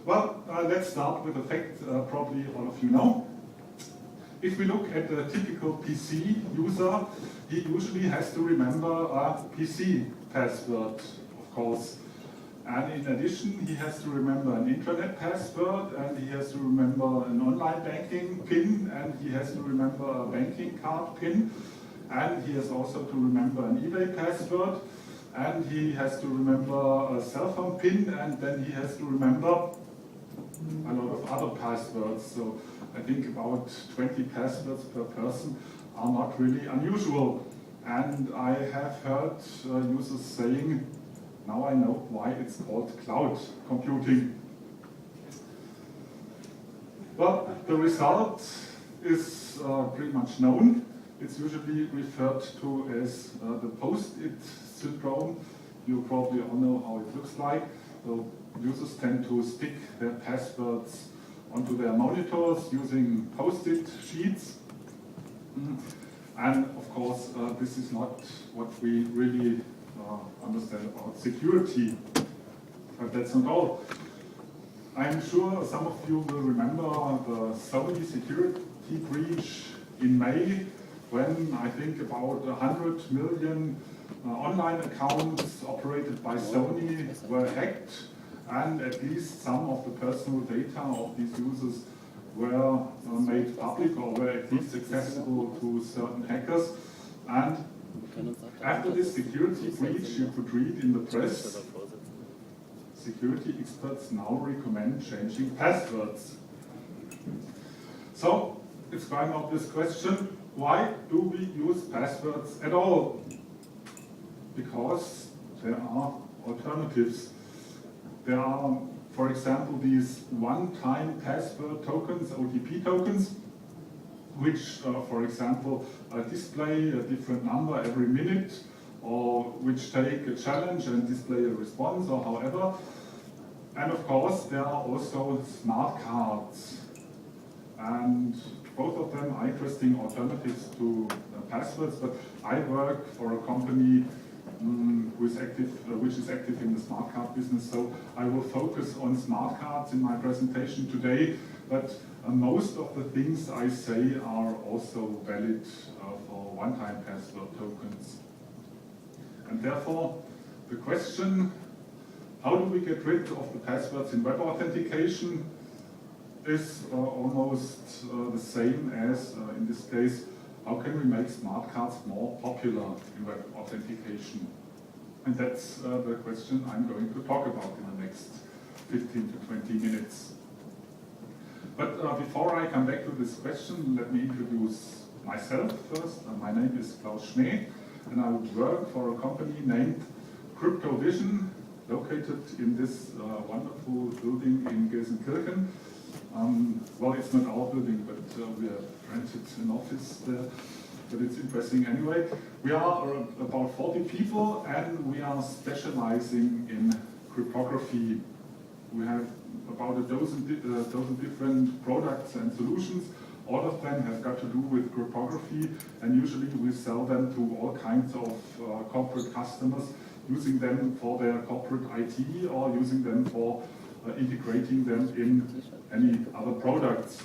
Well, let's start with a fact probably all of you know. If we look at a typical PC user, he usually has to remember a PC password, of course. And in addition, he has to remember an intranet password, and he has to remember an online banking PIN, and he has to remember a banking card PIN, and he has also to remember an eBay password, and he has to remember a cell phone PIN, and then he has to remember a lot of other passwords. So I think about 20 passwords per person are not really unusual. And I have heard users saying, now I know why it's called cloud computing. Well, the result is pretty much known. It's usually referred to as the post-it syndrome. You probably all know how it looks like. So users tend to stick their passwords onto their monitors using post-it sheets. And of course, this is not what we really understand about security. But that's not all. I'm sure some of you will remember the Sony security breach in May, when I think about 100 million online accounts operated by Sony were hacked, and at least some of the personal data of these users were made public or were at least accessible to certain hackers. And after this security breach, you could read in the press, security experts now recommend changing passwords. So it's quite an obvious question, why do we use passwords at all? Because there are alternatives. There are, for example, these one-time password tokens, OTP tokens, which, for example, display a different number every minute, or which take a challenge and display a response, or however. And of course, there are also smart cards. And both of them are interesting alternatives to passwords, but I work for a company which is active in the smart card business, so I will focus on smart cards in my presentation today, but most of the things I say are also valid for one-time password tokens. And therefore, the question, how do we get rid of the passwords in web authentication, is almost the same as, in this case, how can we make smart cards more popular in web authentication? And that's the question I'm going to talk about in the next 15 to 20 minutes. But before I come back to this question, let me introduce myself first. My name is Klaus Schmee, and I work for a company named CryptoVision, located in this wonderful building in Gelsenkirchen. Well, it's not our building, but we have rented an office there, but it's interesting anyway. We are about 40 people, and we are specializing in cryptography. We have about a dozen different products and solutions. All of them have got to do with cryptography, and usually we sell them to all kinds of corporate customers, using them for their corporate IT or using them for integrating them in any other products.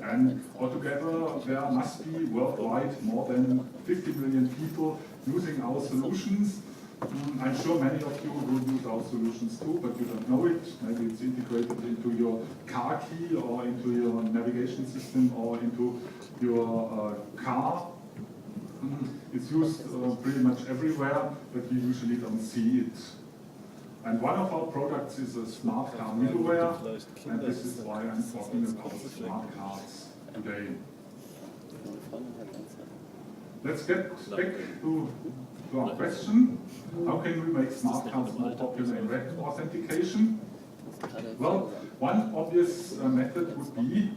And altogether, there must be worldwide more than 50 million people using our solutions. I'm sure many of you will use our solutions too, but you don't know it. Maybe it's integrated into your car key or into your navigation system or into your car. It's used pretty much everywhere, but you usually don't see it. And one of our products is a smart car middleware, and this is why I'm talking about smart cards today. Let's get back to our question. How can we make smart cards more popular in web authentication? Well, one obvious method would be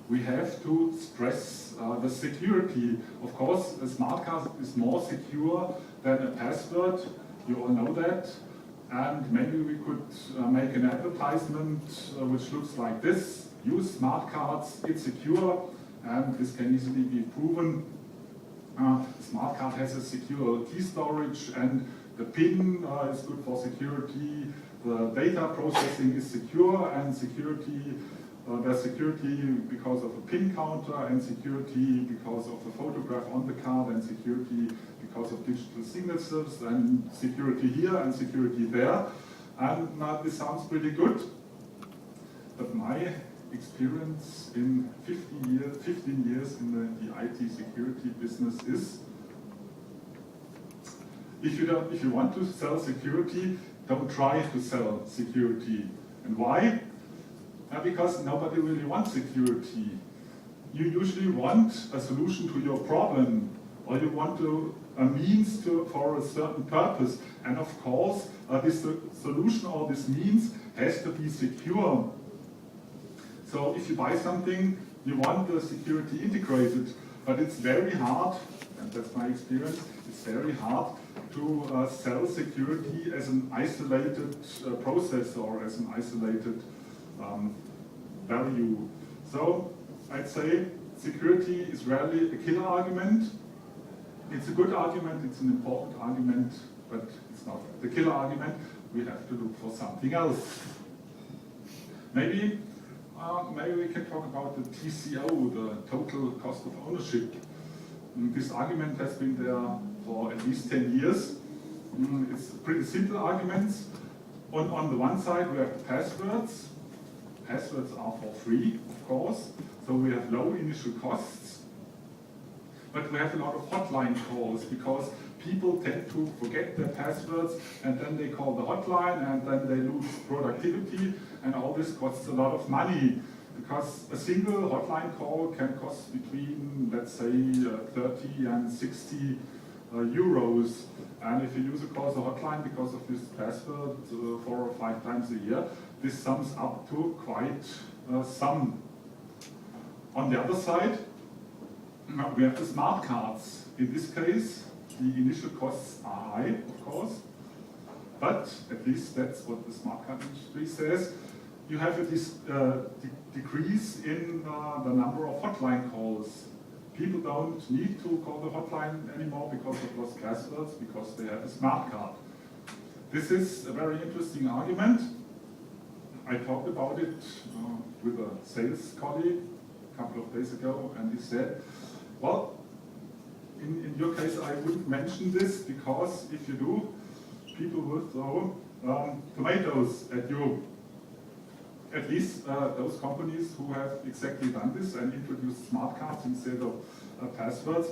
we have to stress the security. Of course, a smart card is more secure than a password. You all know that. And maybe we could make an advertisement which looks like this. Use smart cards, it's secure, and this can easily be proven. Smart card has a secure key storage, and the PIN is good for security. the data processing is secure, and security, there's security because of a pin counter, and security because of a photograph on the card, and security because of digital signatures, and security here and security there. And this sounds pretty good, but my experience in 15 years in the IT security business is, if you want to sell security, don't try to sell security. And why? Because nobody really wants security. You usually want a solution to your problem, or you want a means for a certain purpose. And of course, this solution or this means has to be secure. So if you buy something, you want the security integrated, but it's very hard, and that's my experience, it's very hard to sell security as an isolated process or as an isolated value. So I'd say security is rarely a killer argument. It's a good argument, it's an important argument, but it's not the killer argument. We have to look for something else. Maybe we can talk about the TCO, the total cost of ownership. This argument has been there for at least 10 years. It's pretty simple arguments. On the one side, we have the passwords. Passwords are for free, of course, so we have low initial costs. But we have a lot of hotline calls because people tend to forget their passwords, and then they call the hotline, and then they lose productivity, and all this costs a lot of money, because a single hotline call can cost between, let's say, 30 and 60 euros. And if a user calls a hotline because of this password 4 or 5 times a year, this sums up to quite some. On the other side, we have the smart cards. In this case, the initial costs are high, of course, but at least that's what the smart card industry says. You have a decrease in the number of hotline calls. People don't need to call the hotline anymore because of lost passwords, because they have a smart card. This is a very interesting argument. I talked about it with a sales colleague a couple of days ago, and he said, well, in your case I wouldn't mention this, because if you do, people will throw tomatoes at you. At least those companies who have exactly done this and introduced smart cards instead of passwords,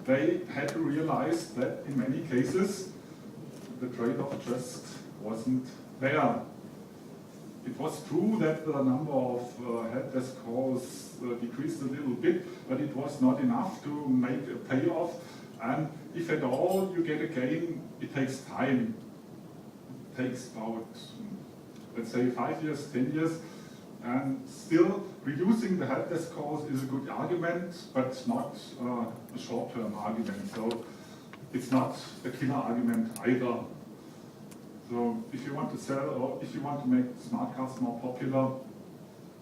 they had to realize that in many cases the trade-off just wasn't there. It was true that the number of help desk calls decreased a little bit, but it was not enough to make a payoff. And if at all you get a gain, it takes time. It takes about, let's say, 5 years, 10 years. And still, reducing the help desk calls is a good argument, but not a short-term argument. So it's not a killer argument either. So if you want to sell, or if you want to make smart cards more popular,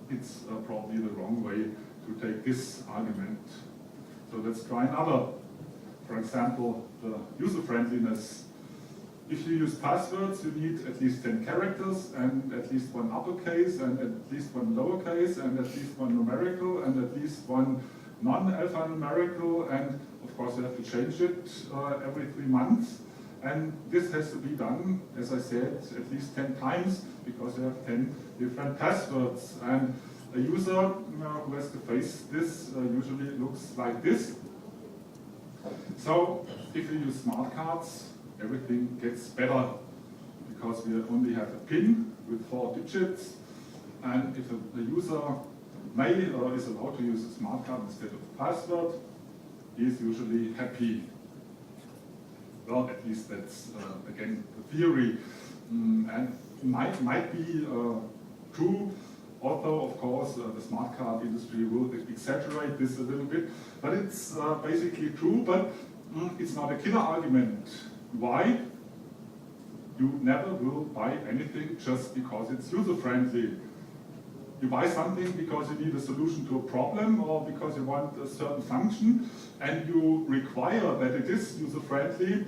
it's probably the wrong way to take this argument. So let's try another. For example, the user-friendliness. If you use passwords, you need at least 10 characters, and at least one uppercase, and at least one lowercase, and at least one numerical, and at least one non-alphanumerical, and of course you have to change it every 3 months. And this has to be done, as I said, at least 10 times, because you have 10 different passwords. And a user who has to face this usually looks like this. So if you use smart cards, everything gets better, because we only have a PIN with 4 digits, and if a user may or is allowed to use a smart card instead of a password, he is usually happy. Well, at least that's, again, the theory, and might be true, although, of course, the smart card industry will exaggerate this a little bit, but it's basically true, but it's not a killer argument. Why? You never will buy anything just because it's user-friendly. You buy something because you need a solution to a problem, or because you want a certain function, and you require that it is user-friendly,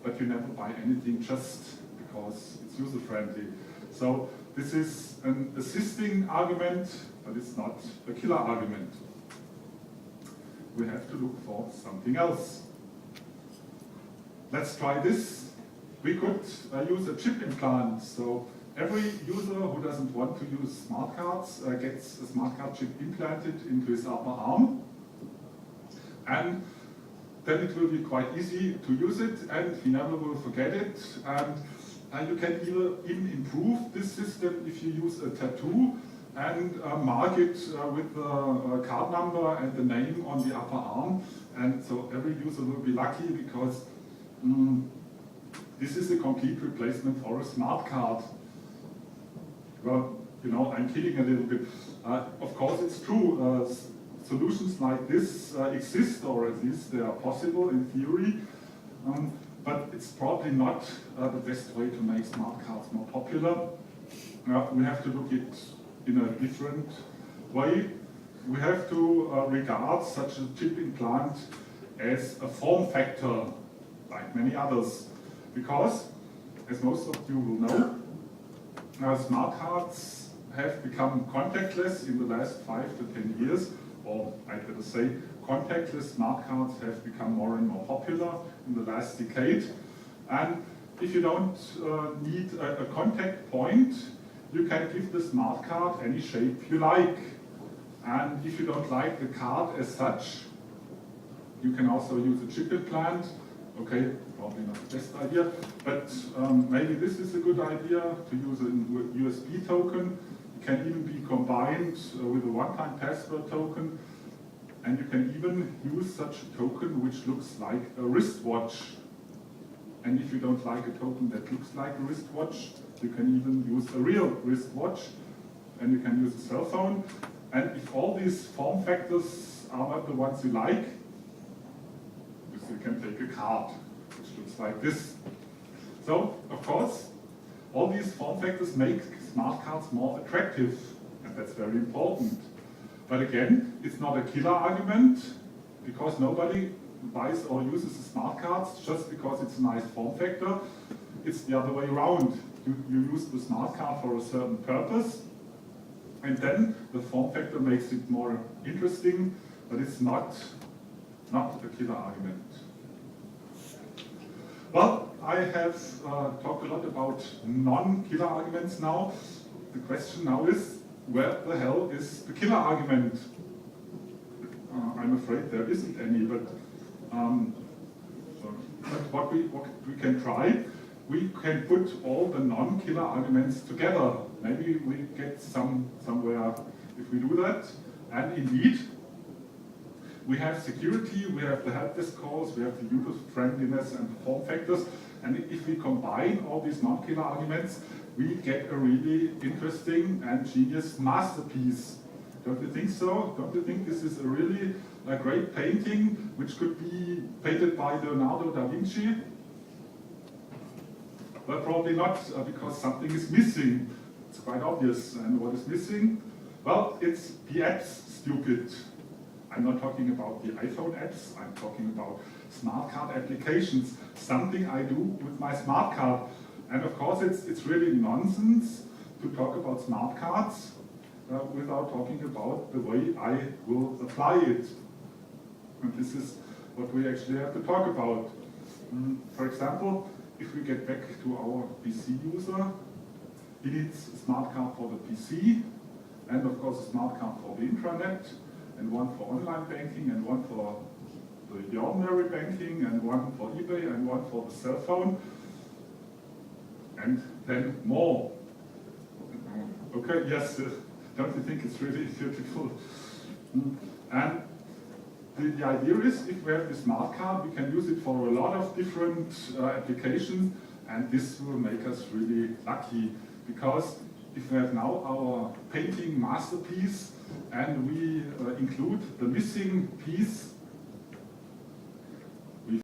but you never buy anything just because it's user-friendly. So this is an assisting argument, but it's not a killer argument. We have to look for something else. Let's try this. We could use a chip implant. So every user who doesn't want to use smart cards gets a smart card chip implanted into his upper arm. And then it will be quite easy to use it, and he never will forget it. And you can even improve this system if you use a tattoo and mark it with the card number and the name on the upper arm. And so every user will be lucky because this is a complete replacement for a smart card. Well, you know, I'm kidding a little bit. Of course, it's true. Solutions like this exist, or at least they are possible in theory. But it's probably not the best way to make smart cards more popular. We have to look at it in a different way. We have to regard such a chip implant as a form factor, like many others. Because, as most of you will know, smart cards have become contactless in the last 5 to 10 years, or I better say, contactless smart cards have become more and more popular in the last decade. And if you don't need a contact point, you can give the smart card any shape you like. And if you don't like the card as such, you can also use a chip implant. Okay, probably not the best idea, but maybe this is a good idea to use a USB token. It can even be combined with a one-time password token. And you can even use such a token which looks like a wristwatch. And if you don't like a token that looks like a wristwatch, you can even use a real wristwatch. And you can use a cell phone. And if all these form factors are not the ones you like, you can take a card, which looks like this. So, of course, all these form factors make smart cards more attractive, and that's very important. But again, it's not a killer argument, because nobody buys or uses the smart cards just because it's a nice form factor. It's the other way around. You use the smart card for a certain purpose, and then the form factor makes it more interesting, but it's not a killer argument. Well, I have talked a lot about non-killer arguments now. The question now is, where the hell is the killer argument? I'm afraid there isn't any, but what we can try, we can put all the non-killer arguments together. Maybe we get somewhere if we do that. And indeed, we have security, we have the help desk calls, we have the user-friendliness and the form factors. And if we combine all these non-killer arguments, we get a really interesting and genius masterpiece. Don't you think so? Don't you think this is a great painting which could be painted by Leonardo da Vinci? Well, probably not, because something is missing. It's quite obvious. And what is missing? Well, it's the apps, stupid. I'm not talking about the iPhone apps, I'm talking about smart card applications, something I do with my smart card. And of course, it's really nonsense to talk about smart cards without talking about the way I will apply it. And this is what we actually have to talk about. For example, if we get back to our PC user, he needs a smart card for the PC, and of course a smart card for the intranet, and one for online banking, and one for the ordinary banking, and one for eBay, and one for the cell phone, and then more. Okay, yes, don't you think it's really beautiful? And the idea is, if we have the smart card, we can use it for a lot of different applications, and this will make us really lucky, because if we have now our painting masterpiece, and we include the missing piece